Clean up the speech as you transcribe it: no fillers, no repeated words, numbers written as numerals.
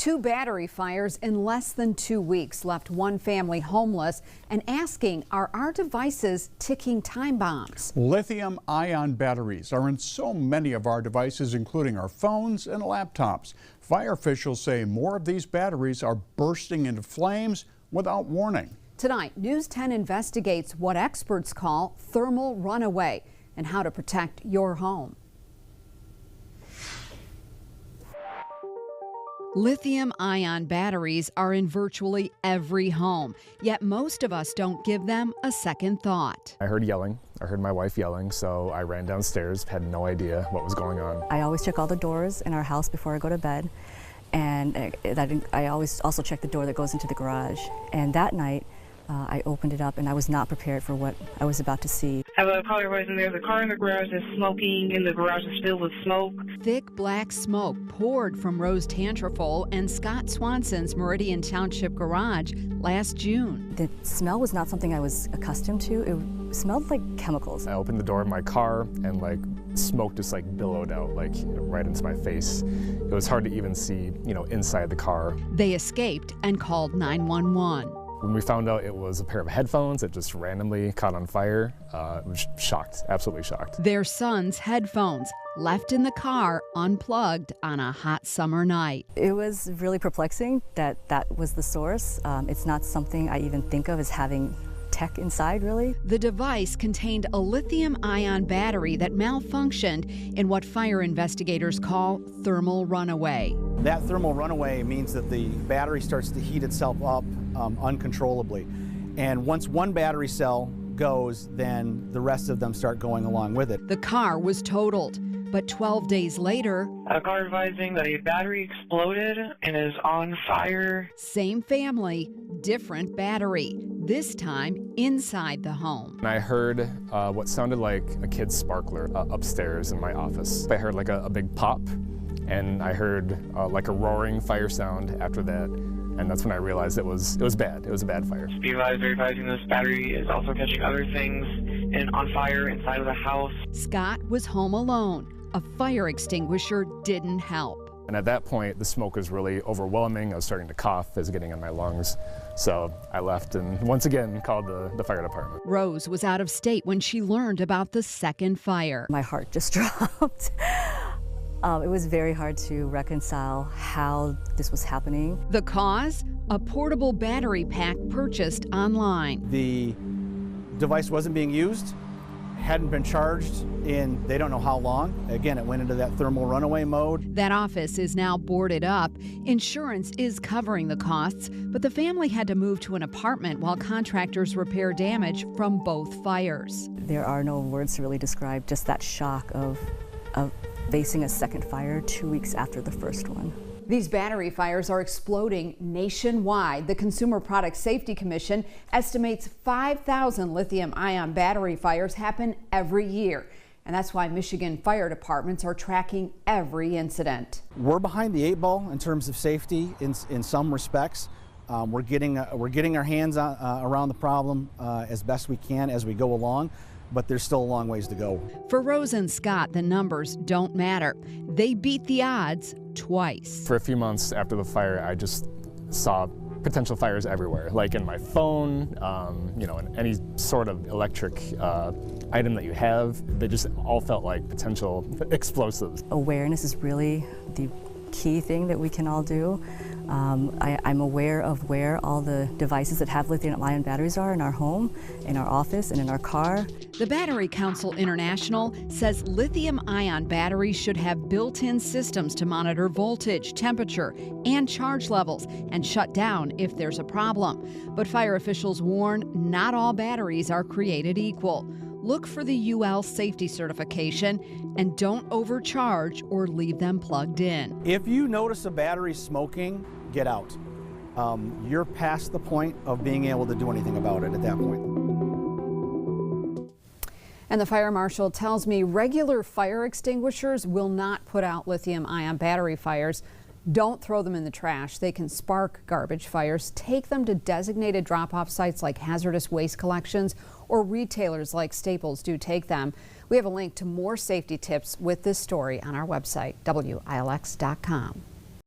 2 battery fires in less than 2 weeks left one family homeless and asking, are our devices ticking time bombs? Lithium-ion batteries are in so many of our devices, including our phones and laptops. Fire officials say more of these batteries are bursting into flames without warning. Tonight, News 10 investigates what experts call thermal runaway and how to protect your home. Lithium-ion batteries are in virtually every home, yet most of us don't give them a second thought. I heard yelling. I heard my wife yelling, so I ran downstairs, had no idea what was going on. I always check all the doors in our house before I go to bed, and I always also check the door that goes into the garage. And that night, I opened it up and I was not prepared for what I was about to see. I have a caller voice and there's a car in the garage that's smoking and the garage is filled with smoke. Thick black smoke poured from Rose Tantrafol and Scott Swanson's Meridian Township garage last June. The smell was not something I was accustomed to. It smelled like chemicals. I opened the door of my car and smoke just billowed out right into my face. It was hard to even see, inside the car. They escaped and called 911. When we found out it was a pair of headphones that just randomly caught on fire, I was shocked, absolutely shocked. Their son's headphones left in the car unplugged on a hot summer night. It was really perplexing that was the source. It's not something I even think of as having tech inside, really. The device contained a lithium-ion battery that malfunctioned in what fire investigators call thermal runaway. That thermal runaway means that the battery starts to heat itself up uncontrollably. And once one battery cell goes, then the rest of them start going along with it. The car was totaled, but 12 days later, A car advising that a battery exploded and is on fire. Same family, different battery, this time inside the home. And I heard what sounded like a kid's sparkler upstairs in my office. I heard a big pop, and I heard a roaring fire sound after that. And that's when I realized it was bad. It was a bad fire. Be advised, they're advising this battery is also catching other things and on fire inside of the house. Scott was home alone. A fire extinguisher didn't help. And at that point, the smoke was really overwhelming. I was starting to cough. It was getting in my lungs. So I left and once again called the fire department. Rose was out of state when she learned about the second fire. My heart just dropped. It was very hard to reconcile how this was happening. The cause? A portable battery pack purchased online. The device wasn't being used, hadn't been charged in they don't know how long. Again, it went into that thermal runaway mode. That office is now boarded up. Insurance is covering the costs, but the family had to move to an apartment while contractors repair damage from both fires. There are no words to really describe just that shock of facing a second fire 2 weeks after the first one. These battery fires are exploding nationwide. The Consumer Product Safety Commission estimates 5,000 lithium-ion battery fires happen every year. And that's why Michigan fire departments are tracking every incident. We're behind the 8 ball in terms of safety in some respects. We're getting our hands around the problem as best we can as we go along, but there's still a long ways to go. For Rose and Scott, the numbers don't matter. They beat the odds twice. For a few months after the fire, I just saw potential fires everywhere, like in my phone, in any sort of electric item that you have. They just all felt like potential explosives. Awareness is really the key thing that we can all do. I'm aware of where all the devices that have lithium-ion batteries are in our home, in our office, and in our car. The Battery Council International says lithium-ion batteries should have built-in systems to monitor voltage, temperature, and charge levels and shut down if there's a problem. But fire officials warn not all batteries are created equal. Look for the UL safety certification and don't overcharge or leave them plugged in. If you notice a battery smoking, get out. You're past the point of being able to do anything about it at that point. And the fire marshal tells me regular fire extinguishers will not put out lithium-ion battery fires. Don't throw them in the trash. They can spark garbage fires. Take them to designated drop-off sites like hazardous waste collections, or retailers like Staples do take them. We have a link to more safety tips with this story on our website, WILX.com.